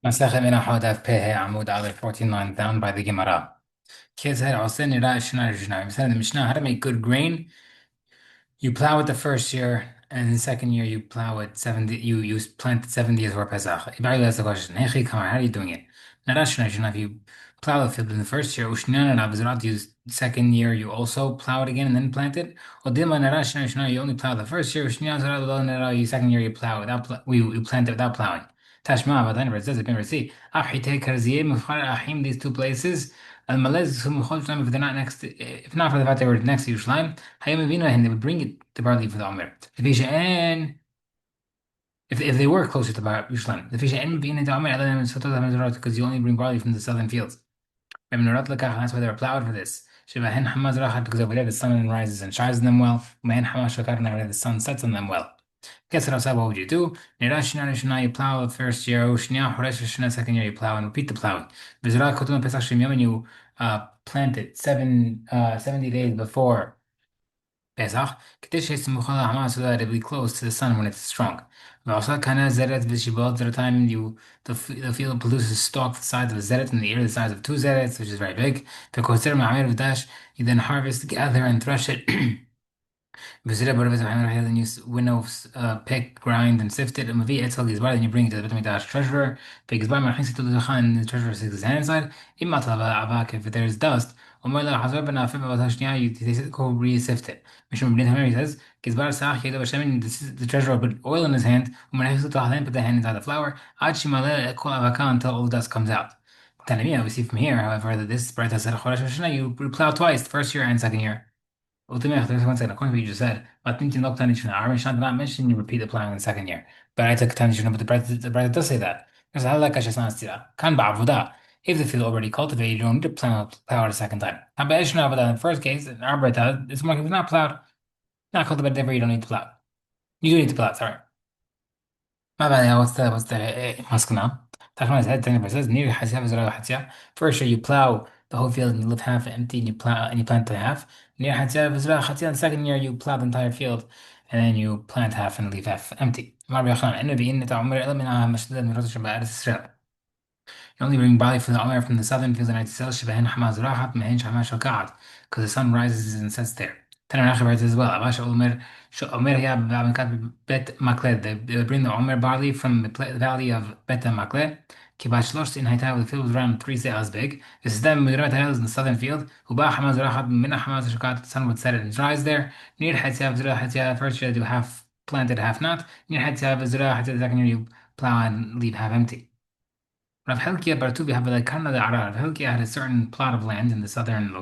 مساخ Menahot Daf Pehe Amud Aleph 49 down by the Gemara. Kids had also nira shna rishna. We said in the Mishnah how to make good grain. You plow it the first year, and the second year you plow it 70. You plant it 70 years for Pesach. Ibari asked the question, Hey Kamar, how are you doing it? Nira shna rishna. If you plow the field in the first year, ushna nara b'zrat. You second year you also plow it again and then plant it. Or dilma nira shna rishna. You only plow the first year. Ushna zara lo nira. You second year you plow without you plant it without plowing. Tashma, but then it says it in Rasi. Ahite karziyeh mufchar ahim. These two places. Al malez if they're not next, if not for the fact they were next to Yerushalayim. And they would bring it to barley for the Omer. If they were closer to Yerushalayim. Because you only bring barley from the southern fields. That's why they were plowed for this. Because over there the sun rises and shines on them well. And over there the sun sets on them well. Guess what outside, what would you do? You plow the first year, second year you plow and repeat the plowing. When you plant it 70 days before Pesach, so that it'll be close to the sun when it's strong. ועושה כנה זרת ושיבות the time the field produces stalk the size of a zeret and the ear the size of two zerets, which is very big. You then harvest, gather, and thresh it. Then you winnow, pick, grind, and sift it. Then you bring it to the Beit HaMikdash treasurer. And the treasurer sticks his hand inside. If there's dust, you go re-sift it. He says, this is the treasurer put oil in his hand, then put the hand inside the flour, until all the dust comes out. We see from here, however, that this Brayta said, you plow twice, the first year and second year. Ultimately, there's one second, according to what you just said, but thinking locked on each other. Mishnah did not mention you repeat the plan in the second year. But I took time to but the bread does say that. Because I like Ashas Nastira. Kan ba'avoda. If the field already cultivated, you don't need to plow it a second time. How about Ishna Avodah? In the first case, in our bread, it's more if it's not plowed, not cultivated, therefore you don't need to plow. You do need to plow, sorry. My bad. Yeah, what's the maskana? Tachman head thing says near hasyav zera hasya. First year you plow the whole field and you leave half empty and you plant the half. Near hasyav zera hasya. The second year you plow the entire field and then you plant half and leave half empty. Mar b'yachan enu b'in ta'omer ela min ha'mashdad mirot shabbat Israel. You only bring barley from the Omer from the southern fields and Israel shebehen hamaz rahat mehen shamash al because the sun rises and sets there. Tanarach writes as well. Abash Omer Omer ya b'amikat Bet Makle. They would bring the Omer barley from the valley of Bet Makle. Kibash Losh in Haitav, the field was around 3 se'as big. This is them Mirat Hills in the southern field. Uba Hamaz Rahat Mina Hamaz Shakat. The sun would set it and rise there. Near Hatzav Zera Hatzav. First year you half planted, half not. Near Hatzav Zera Hatzav. Second year you plow and leave half empty. Rav Helkiah Bar Tubi have like kind of the Ara. Rav Helkiah had a certain plot of land in the southern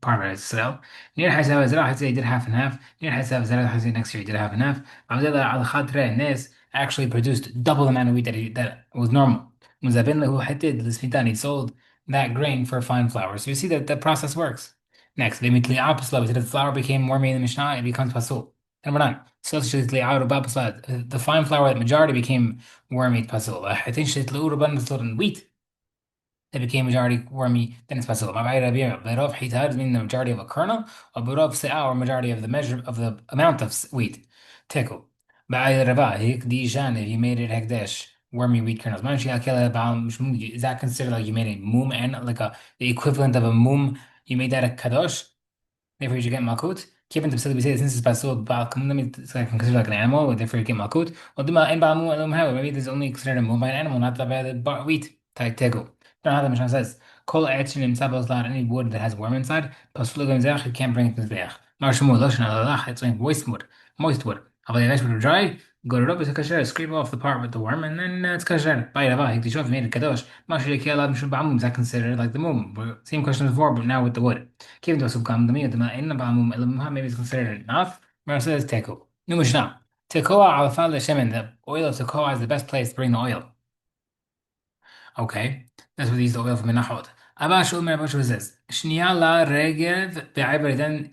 part of Israel. Near Hazav Zerah Hazay did half and half. Near Hazav Zerah Hazay next year he did half and half. Abdullah al Khadre Nes actually produced double the amount of wheat that was normal. Muzabin Lahu Hated Lismitan, he sold that grain for fine flour. So you see that the process works. Next, the Mitli Apasla, we said the flour became more made in the Mishnah, it becomes pasul. Number 9. So the fine flour, the majority became wormy pasul. I think wheat that became majority wormy, then it's pasul. Berov hitar meaning the majority of a kernel, or berov se'ah, or majority of the measure of the amount of wheat. Tekel. If you made it hekdesh, wormy wheat kernels. Is that considered like you made a mum and like the equivalent of a mum? You made that a kadosh? Therefore, you should get malkut. Given the facility, we say since it's basul, it's like considered like an animal, therefore you get malkut. Maybe there's only considered a mum by an animal, not by the wheat. Tego. Don't know how the Mishnah says. Kol etzin im sabos lot, any wood that has worm inside, pasul you can't bring it to the beach. Marshamu lotion alalach, it's like moist wood. Moist wood. But if wood dry, go to it's a kasher, scrape off the part with the worm, and then it's kasher. By Rava, Hikdishov made it kadosh. Is that considered like the mum? Same question as before, but now with the wood. Given to subkam the miyot, maybe it's considered enough. Where it says teko. New Mishnah. Tekoa al fal shemen. The oil of tekoa is the best place to bring the oil. Okay, that's what they use the oil from Menahot. Abash Omer Abash was this. Shniya la regev be'ayber. Then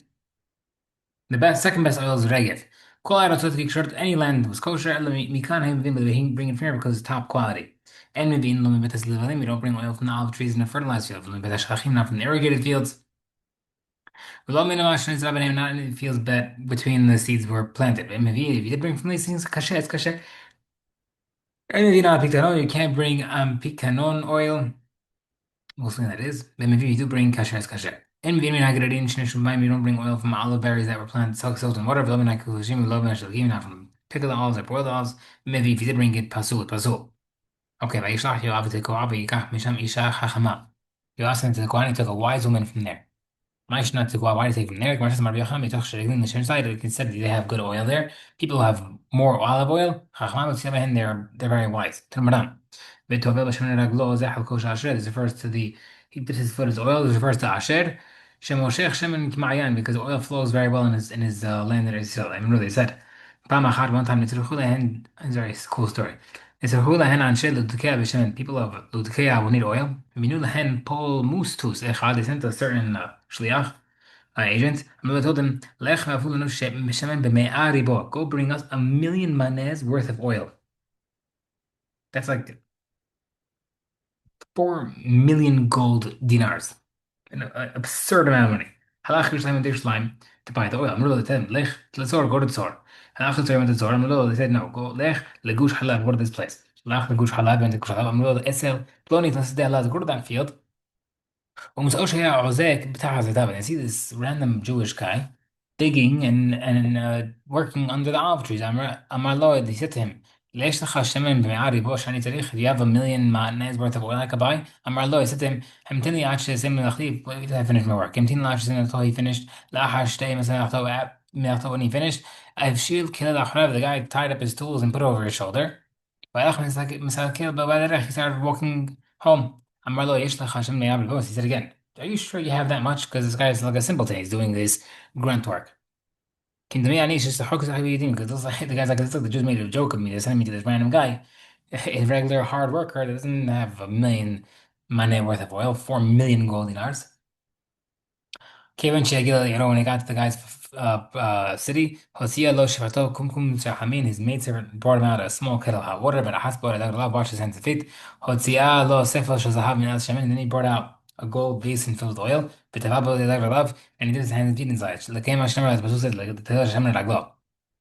the second best oil is regev. Kol aerototik shirt, any land was kosher. Mikan haim vim, but they bring it from here because it's top quality. And maybe in Lumibetas Livalim, we don't bring oil from the olive trees in the fertilized field. Lumibetas Shachim, not from the irrigated fields. Not in the fields between the seeds were planted. If you did bring from these things, kasher, it's kasher. And if you know picanon, you can't bring picanon oil. Mostly that is. Then maybe you do bring kasher as kasher. And maybe not good idea. You don't bring oil from olive berries that were planted, salt and water. Not from pickled olives or boiled olives. Maybe if you did bring it pasul, pasul. Okay, וישלח יואב את תקוע ויקח משם אישה חכמה. You asked him to go and he took a wise woman from there. Nice not to go out. Why do you take from there? Gemara says, "Rabbi Yochanan, b'toch she'eglim l'shem side." It said they have good oil there. People who have more olive oil, chacham v'tziyavahen, they're very wise. Tanmaran. V'tovel b'shem raglo zeh kol asher. This refers to the he dips his foot in his oil. This refers to asher. Shemoshech shemen k'ma'ayan because oil flows very well in his land in Israel. I remember they said. Pam achad one time nitzruchu lehen. It's a very cool story. Nitzruchu lehen anshe l'udukea b'shemen. People of Ludukea will need oil. Minu lehen pol mustus echad. They sent a certain shliach, agent. I told him, Lech v'avu shemen b'me'a ribo. Go bring us 1,000,000 manez worth of oil. That's like 4 million gold dinars. An absurd amount of money. Halach Yerushalayim and Yerushalayim to buy the oil. Amrullah, they said, Lech l'tzor, go to Tzor. Halach Tzor went to Tzor. Amrullah, they said, no, go Lech legush halab, go to this place. Halach legush halab went to Gush halab. Amrullah, Esel, Ploni, go to that field. I see this random Jewish guy digging and working under the olive trees. Amar Lord, he said to him, "ليش لك شمن بمعاري بوش يعني تاريخ? Do you have 1,000,000 ma'anez worth of oil I could buy?" Amar Lord, he said to him, "همتني عاد شيء سمي الأخليب." Wait till I finish my work. همتني عاد شيء until he finished. لأحد شيء مثلا when he finished. I've shield killed the guy tied up his tools and put it over his shoulder. He started walking home. Amarlo yesh lecha Hashem me'av lebos. He said again, are you sure you have that much? Because this guy is like a simpleton. He's doing this grunt work. Kindami ani just a hokus because the guy's like, this like the Jews made a joke of me. They're sending me to this random guy, a regular hard worker that doesn't have 1,000,000 money worth of oil, 4 million gold dinars. Kevin Shagil, when he got to the guy's city, Hosea lo shifato kumkum shahamin, his maidservant brought him out a small kettle of hot water, but a hasbor that washed his hands and feet. Hosea lo sefel shazahav min shamin, and then he brought out a gold basin filled with oil, bitavabo love, and he did his hands and feet inside. Lakem Hashem as Basu said, like the Tehel Hashem raglo.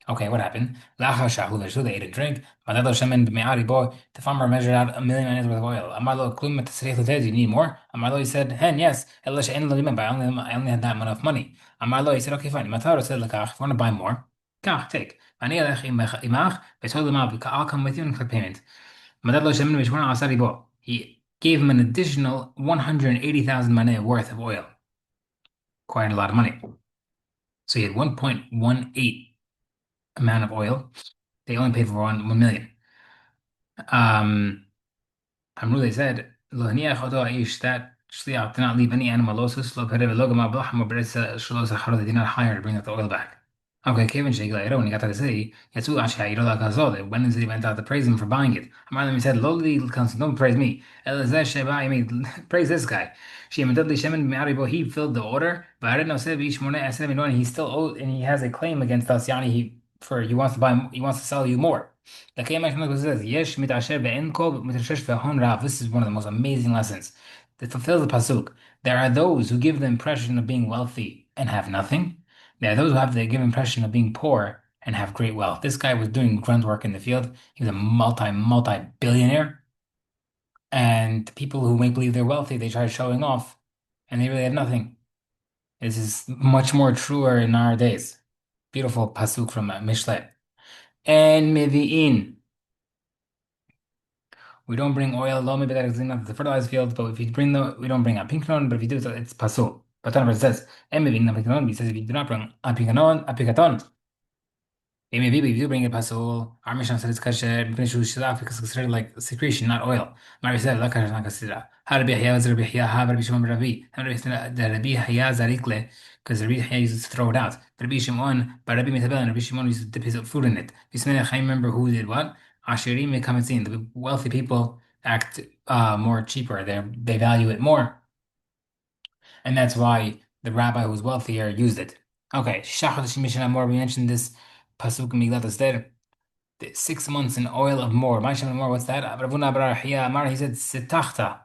Okay, what happened? Lachar shahu leshu, they ate and drank. Madado shemen b'me'ari boy. The farmer measured out 1,000,000 manez worth of oil. Amarlo klum et tzarich l'tez. You need more? Amarlo, he said, hen, yes. Ela she'en lo limit, but I only had that enough money. Amarlo, he said, okay, fine. Mataro said lekach, if you want to buy more, kach, take. Ani elech imach, v'tol limah, I'll come with you and collect payment. Madado shemen v'shmona asari bo. He gave him an additional 180,000 maneh worth of oil. Quite a lot of money. So he had 1.18 amount of oil. They only paid for 1 million. Hamrullah said, "Lo haniach oto aish," that shliach did not leave any animal losus. Lo perev lo gama blacham beresa shlos acharo. They did not hire to bring out the oil back. Okay, Kevin Shegla, when he got to the city, Yatsu Ashai Yirola Kazole. When the city went out to praise him for buying it. Amar said, Loli, don't praise me. Elazar Sheba, I mean, praise this guy. Shemadadli Shemin Maribo, he filled the order, but I didn't know Sebi Shmone Asemino, and he still owed, and he has a claim against us, Yani, he wants to buy, he wants to sell you more. The Kayamash says, Yesh Mitasher Be'enko, Mitashesh Ve'hon Rav. This is one of the most amazing lessons that fulfills the Pasuk. There are those who give the impression of being wealthy and have nothing. There are those who have the give impression of being poor and have great wealth. This guy was doing grunt work in the field. He was a multi-billionaire. And people who make believe they're wealthy, they try showing off, and they really have nothing. This is much more truer in our days. Beautiful pasuk from Mishle. And Mevi'in. We don't bring oil, lo maybe that is enough the fertilized field, but if you bring we don't bring a pinkanon, but if you do, it's pasul. But then it says, and Mevi'in a pinkanon, he says if you do not bring a pinkanon, maybe if you do bring a pasul, our Mishnah said it's kasher, because it's considered like secretion, not oil. Mary said, la kasher, not considered. Rabbi Yahya was Rabbi Yahya, Rabbi Shimon Rabbi. Rabbi Yahya zarikle, because Rabbi Yahya used to throw it out. Rabbi Shimon, but Rabbi Metabel and Rabbi Shimon used to dip his food in it. I remember who did what? Ashirim mekametzin. The wealthy people act more cheaper. They value it more, and that's why the rabbi who's wealthier used it. Okay, Shachar Mishnah more. We mentioned this pasuk in Miglat Esther. 6 months in oil of more. More. What's that? Ravuna bar Hiya Amar. He said sitachta.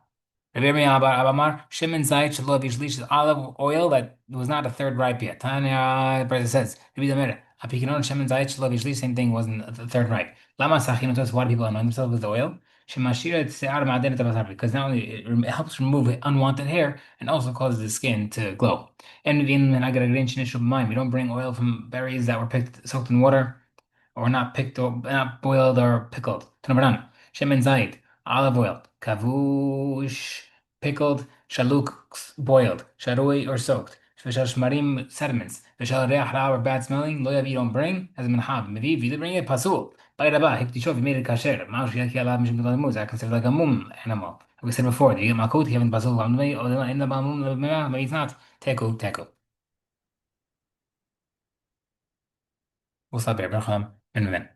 Rabbi Abamar Shemin Zayit Shalov Yishlish olive oil that was not a third ripe yet. Tanya brother says Rabbi Damer Apikinon Shemin Zayit Shalov Yishlish same thing wasn't a third ripe. Lama sachino, that's why people anoint themselves with oil. Shemashira tse'ar ma'adenet basar, because not only it helps remove unwanted hair and also causes the skin to glow. And in agaragreen shinishub mine, we don't bring oil from berries that were picked, soaked in water, or not picked or not boiled or pickled. Tanabaran. Shemen zayit, olive oil, kavush, pickled, shaluk, boiled, sharoi or soaked. Vishal shmarim, sediments. Vishal reach ra or bad smelling, lo yavi don't bring, as a menhab. Maybe if you did bring it, pasul. By rabba, hikti shov, you made it kasher. Maush yaki alav mishim gadol muz, I consider like a mum animal. Like we said before, you get makot, you haven't pasul, or in the bamum, maybe it's not. Teku, teku. What's up, Abraham?